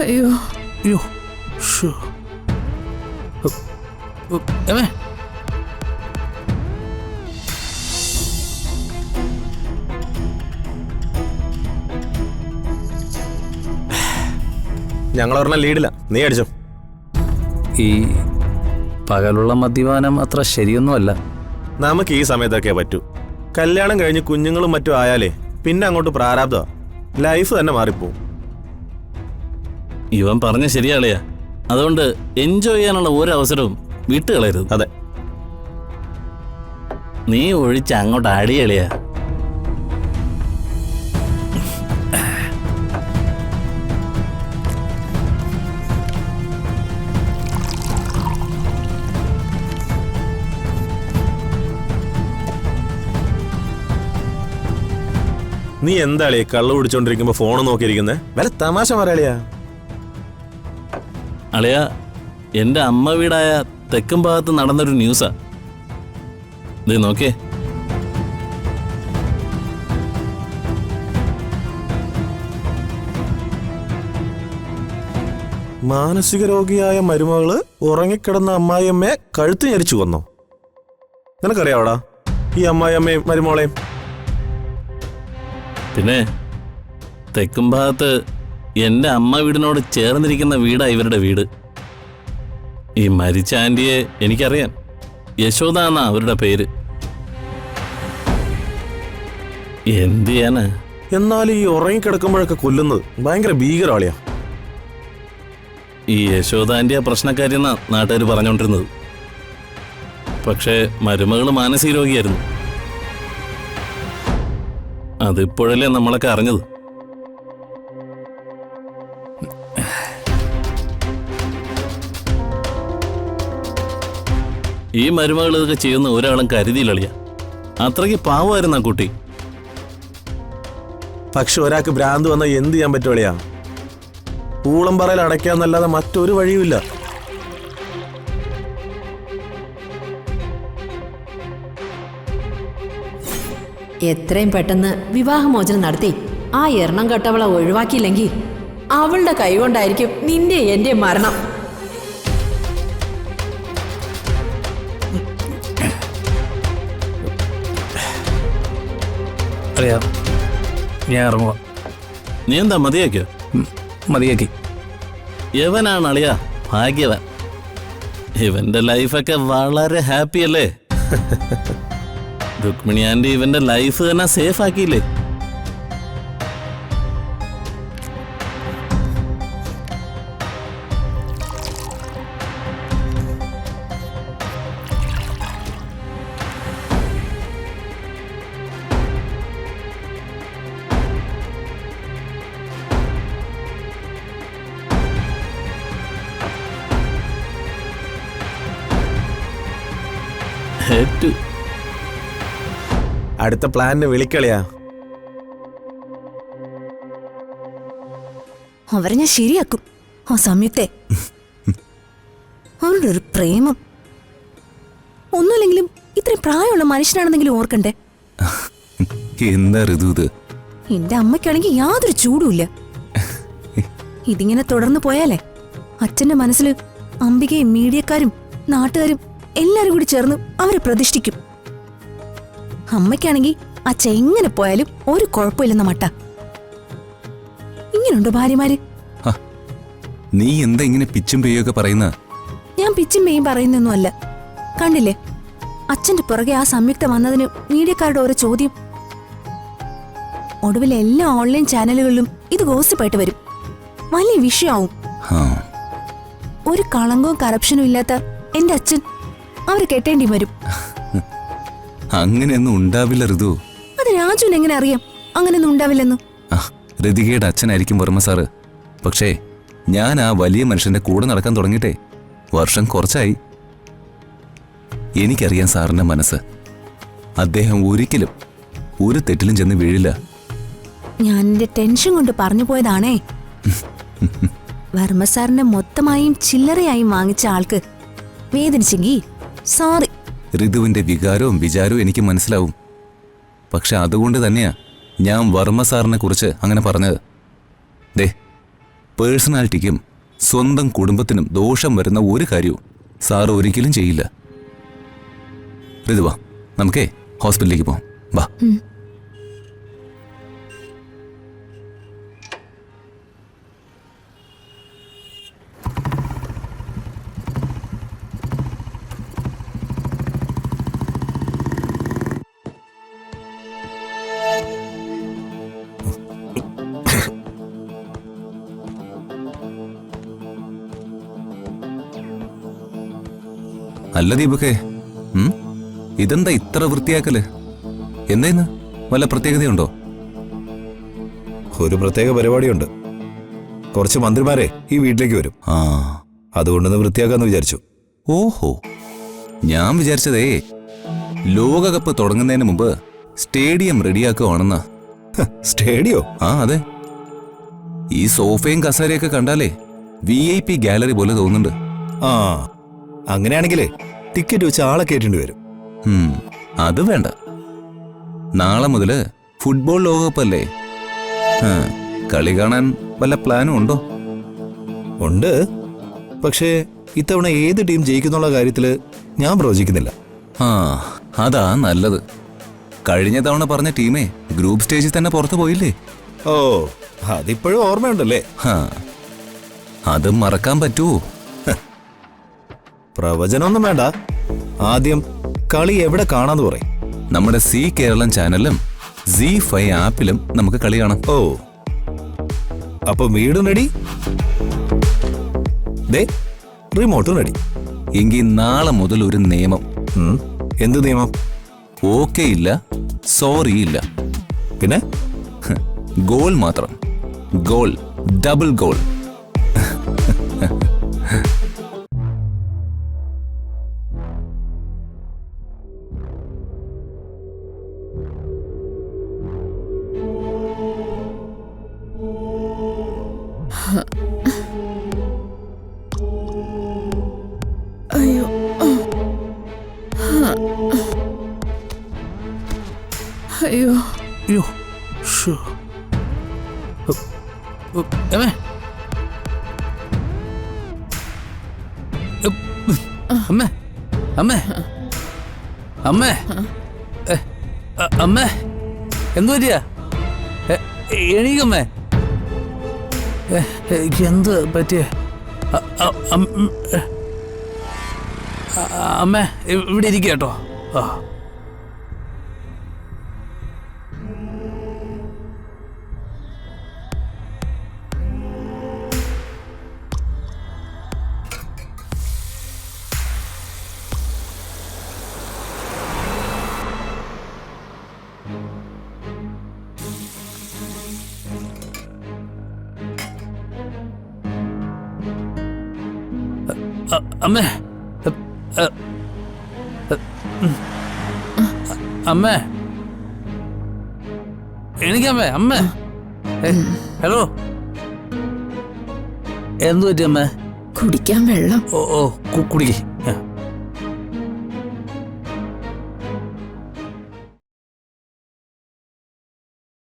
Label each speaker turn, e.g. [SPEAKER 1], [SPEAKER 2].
[SPEAKER 1] അയ്യോ
[SPEAKER 2] അയ്യോ ഷോ ഏമേ
[SPEAKER 3] ഞങ്ങളൊരെണ്ണം ലീഡില്ല, നീ അടിച്ചോ.
[SPEAKER 2] ഈ പകലുള്ള മദ്യപാനം അത്ര ശരിയൊന്നുമല്ല.
[SPEAKER 3] നമുക്ക് ഈ സമയത്തൊക്കെ പറ്റൂ. കല്യാണം കഴിഞ്ഞ് കുഞ്ഞുങ്ങളും മറ്റും ആയാലേ പിന്നെ അങ്ങോട്ട് പ്രാരാബ്ധമാ, ലൈഫ് തന്നെ മാറിപ്പോവും.
[SPEAKER 4] ഇവൻ പറഞ്ഞ ശരിയാളിയാ. അതുകൊണ്ട് എൻജോയ് ചെയ്യാനുള്ള ഒരു അവസരവും വിട്ടുകളയരുത്.
[SPEAKER 3] അതെ,
[SPEAKER 4] നീ ഒഴിച്ച് അങ്ങോട്ട് അടിയളിയാ.
[SPEAKER 3] നീ എന്താളിയാ കള്ളു പിടിച്ചോണ്ടിരിക്കുമ്പോ ഫോണ് നോക്കിയിരിക്കുന്നേ? വല്ല തമാശ പറയാളിയാ.
[SPEAKER 4] അളിയ, എൻ്റെ അമ്മ വീടായ തെക്കും ഭാഗത്ത് നടന്നൊരു ന്യൂസാ. ഇത് നോക്കിയേ.
[SPEAKER 3] മാനസിക രോഗിയായ മരുമകള് ഉറങ്ങിക്കിടന്ന അമ്മായിയമ്മയെ കഴുത്ത് ഞെരിച്ചു കൊന്നോ? നിനക്കറിയാവടാ ഈ അമ്മായിയമ്മയും മരുമോളെയും?
[SPEAKER 4] പിന്നെ തെക്കും ഭാഗത്ത് എൻ്റെ അമ്മ വീടിനോട് ചേർന്നിരിക്കുന്ന വീടാ ഇവരുടെ വീട്. ഈ മരിച്ച ആൻറ്റിയെ എനിക്കറിയാം. യശോദ എന്നാ അവരുടെ പേര്. എന്ത് ചെയ്യാനാ?
[SPEAKER 3] എന്നാൽ ഈ ഉറങ്ങിക്കിടക്കുമ്പോഴൊക്കെ കൊല്ലുന്നത് ഭയങ്കര ഭീകരവാളിയാ.
[SPEAKER 4] ഈ യശോദ ആൻറ്റിയാ പ്രശ്നക്കാരിയെന്നാ നാട്ടുകാർ പറഞ്ഞുകൊണ്ടിരുന്നത്. പക്ഷേ മരുമകള് മാനസിക രോഗിയായിരുന്നു. അതിപ്പോഴല്ലേ നമ്മളൊക്കെ അറിഞ്ഞത്. ഈ മരുമകൾ ഇതൊക്കെ ചെയ്യുന്ന ഒരാളും കരുതിയില്ലളിയ. അത്രയ്ക്ക് പാവമായിരുന്നു ആ കുട്ടി.
[SPEAKER 3] പക്ഷെ ഒരാൾക്ക് ഭ്രാന്ത് വന്നാൽ എന്ത് ചെയ്യാൻ പറ്റുവളിയാ? പൂളംപറയിൽ അടയ്ക്കാന്നല്ലാതെ മറ്റൊരു വഴിയുമില്ല.
[SPEAKER 1] എത്രയും പെട്ടെന്ന് വിവാഹമോചനം നടത്തി ആ എണ്ണം കെട്ടവളെ ഒഴിവാക്കിയില്ലെങ്കിൽ അവളുടെ കൈകൊണ്ടായിരിക്കും നിന്റെ എന്റെ മരണം.
[SPEAKER 2] അറിയാം, ഞാൻ ഇറങ്ങുക.
[SPEAKER 4] നീ എന്താ മതിയാക്കിയോ?
[SPEAKER 2] മതിയാക്കി.
[SPEAKER 4] യവനാണ് അളിയാ ഭാഗ്യവൻ. ഇവന്റെ ലൈഫൊക്കെ വളരെ ഹാപ്പി അല്ലേ? രുക്മിണി ആൻറ്റി ഇവന്റെ ലൈഫ് തന്നെ സേഫ് ആക്കിയില്ലേ? ഏറ്റു.
[SPEAKER 3] അടുത്ത പ്ലാനിന് വിളിക്കളിയാ.
[SPEAKER 5] അവരെ ഞാൻ ശരിയാക്കും. ആ സംയുക്തെ, അവരുടെ ഒരു പ്രേമം. ഒന്നുമില്ലെങ്കിലും ഇത്രയും പ്രായമുള്ള മനുഷ്യനാണെന്നെങ്കിലും ഓർക്കണ്ടേ?
[SPEAKER 6] എന്താ ഋതു?
[SPEAKER 5] എന്റെ അമ്മയ്ക്കാണെങ്കിൽ യാതൊരു ചൂടുമില്ല. ഇതിങ്ങനെ തുടർന്നു പോയാലേ അച്ഛന്റെ മനസ്സിൽ അംബികയും മീഡിയക്കാരും നാട്ടുകാരും എല്ലാരും കൂടി ചേർന്ന് അവരെ പ്രതിഷ്ഠിക്കും. അമ്മയ്ക്കാണെങ്കിൽ അച്ഛൻ എങ്ങനെ പോയാലും ഒരു കുഴപ്പമില്ലെന്ന മട്ട. ഇങ്ങനെയുണ്ടോ ഭാര്യമാര്?
[SPEAKER 6] നീ എന്താ ഇങ്ങനെ പിച്ചും പെയ്യൊക്കെ പറയുന്ന?
[SPEAKER 5] ഞാൻ പിച്ചും പെയ്യും പറയുന്നൊന്നും അല്ല. കണ്ടില്ലേ അച്ഛന്റെ പുറകെ ആ സംയുക്ത വന്നതിന് മീഡിയക്കാരുടെ ഓരോ ചോദ്യം. ഒടുവിൽ എല്ലാ ഓൺലൈൻ ചാനലുകളിലും ഇത് ഗോസിപ്പായിട്ട് വരും. വലിയ വിഷയമാവും. ഒരു കളങ്കവും കറപ്ഷനും ഇല്ലാത്ത എന്റെ അച്ഛൻ അവരെ കെട്ടേണ്ടി വരും.
[SPEAKER 6] അങ്ങനെയൊന്നും ഉണ്ടാവില്ല ഋതു.
[SPEAKER 5] അത് രാജുവിന് എങ്ങനെ അറിയാം അങ്ങനെയൊന്നും ഉണ്ടാവില്ലെന്നു?
[SPEAKER 6] ഋതികയുടെ അച്ഛനായിരിക്കും വർമ്മ സാറ്. പക്ഷേ ഞാൻ ആ വലിയ മനുഷ്യന്റെ കൂടെ നടക്കാൻ തുടങ്ങിയിട്ടേ വർഷം കുറച്ചായി. എനിക്കറിയാം സാറിന്റെ മനസ്സ്. അദ്ദേഹം ഒരിക്കലും ഒരു തെറ്റിലും ചെന്ന് വീഴില്ല.
[SPEAKER 5] ഞാൻ എന്റെ ടെൻഷൻ കൊണ്ട് പറഞ്ഞു പോയതാണേ. വർമ്മ സാറിനെ മൊത്തമായും ചില്ലറയായും വാങ്ങിച്ച ആൾക്ക് വേദനിച്ചെങ്കി സോറി.
[SPEAKER 6] ഋതുവിന്റെ വികാരവും വിചാരവും എനിക്ക് മനസ്സിലാവും. പക്ഷെ അതുകൊണ്ട് തന്നെയാ ഞാൻ വർമ്മ സാറിനെ കുറിച്ച് അങ്ങനെ പറഞ്ഞത്. ദേ, പേഴ്സണാലിറ്റിക്കും സ്വന്തം കുടുംബത്തിനും ദോഷം വരുന്ന ഒരു കാര്യവും സാറ് ഒരിക്കലും ചെയ്യില്ല. ഋതുവാ, നമുക്കേ ഹോസ്പിറ്റലിലേക്ക് പോവാം. വാ. അല്ല ദീപകേ, ഇതെന്താ ഇത്ര വൃത്തിയാക്കല്? എന്തേന്ന്? വല്ല പ്രത്യേകതയുണ്ടോ?
[SPEAKER 7] ഒരു പ്രത്യേക പരിപാടിയുണ്ട്. കുറച്ച് മന്ത്രിമാരെ ഈ വീട്ടിലേക്ക് വരും.
[SPEAKER 6] ആ,
[SPEAKER 7] അതുകൊണ്ടൊന്ന് വൃത്തിയാക്കാന്ന് വിചാരിച്ചു.
[SPEAKER 6] ഓഹോ, ഞാൻ വിചാരിച്ചതേ ലോകകപ്പ് തുടങ്ങുന്നതിന് മുമ്പ് സ്റ്റേഡിയം റെഡിയാക്കുവാണെന്നാ.
[SPEAKER 7] സ്റ്റേഡിയോ?
[SPEAKER 6] ആ അതെ. ഈ സോഫയും കസേരയൊക്കെ കണ്ടാലേ VIP ഗാലറി പോലെ തോന്നുന്നുണ്ട്.
[SPEAKER 7] ആ, അങ്ങനെയാണെങ്കിലേ ടിക്കറ്റ് വെച്ച് ആളെ കയറ്റേണ്ടി വരും.
[SPEAKER 6] അത് വേണ്ട. നാളെ മുതല് ഫുട്ബോൾ ലോകകപ്പല്ലേ? കളി കാണാൻ വല്ല പ്ലാനും ഉണ്ടോ?
[SPEAKER 7] ഉണ്ട്. പക്ഷേ ഇത്തവണ ഏത് ടീം ജയിക്കുന്നുള്ള കാര്യത്തില് ഞാൻ പ്രവചിക്കുന്നില്ല.
[SPEAKER 6] ആ, അതാ നല്ലത്. കഴിഞ്ഞ തവണ പറഞ്ഞ ടീമേ ഗ്രൂപ്പ് സ്റ്റേജിൽ തന്നെ പുറത്തു പോയില്ലേ?
[SPEAKER 7] ഓ, അതിപ്പോഴും ഓർമ്മയുണ്ടല്ലേ?
[SPEAKER 6] അത് മറക്കാൻ പറ്റുമോ?
[SPEAKER 7] പ്രവചനമൊന്നും വേണ്ട. ആദ്യം കളി എവിടെ കാണാന്ന് പറയും.
[SPEAKER 6] നമ്മുടെ സി കേരളം ചാനലിലും ZEE5 ആപ്പിലും നമുക്ക് കളി കാണാം.
[SPEAKER 7] ഓ, അപ്പൊ വീടും റെഡി, റിമോട്ടും റെഡി.
[SPEAKER 6] എങ്കിൽ നാളെ മുതൽ ഒരു നിയമം.
[SPEAKER 7] എന്ത് നിയമം?
[SPEAKER 6] ഓക്കെ ഇല്ല, സോറി ഇല്ല,
[SPEAKER 7] പിന്നെ
[SPEAKER 6] ഗോൾ മാത്രം. Goal, double goal.
[SPEAKER 5] അയ്യോ, അയ്യോ,
[SPEAKER 2] അയ്യോ, ഷോ. അമ്മേ, അമ്മേ, അമ്മേ, അമ്മേ, അമ്മേ, എന്തു പറ്റിയാ? എണീക്കമ്മേ. എന്ത് പറ്റിയ? അമ്മേ, ഇവിടെ ഇരിക്കുക കേട്ടോ. ആ, അമ്മേ, അമ്മേ, എണീക്കമ്മേ. അമ്മേ, ഹലോ, എന്തു പറ്റി അമ്മേ?
[SPEAKER 1] കുടിക്കാൻ വെള്ളം.
[SPEAKER 2] ഓ ഓ, കുടിക്കേ.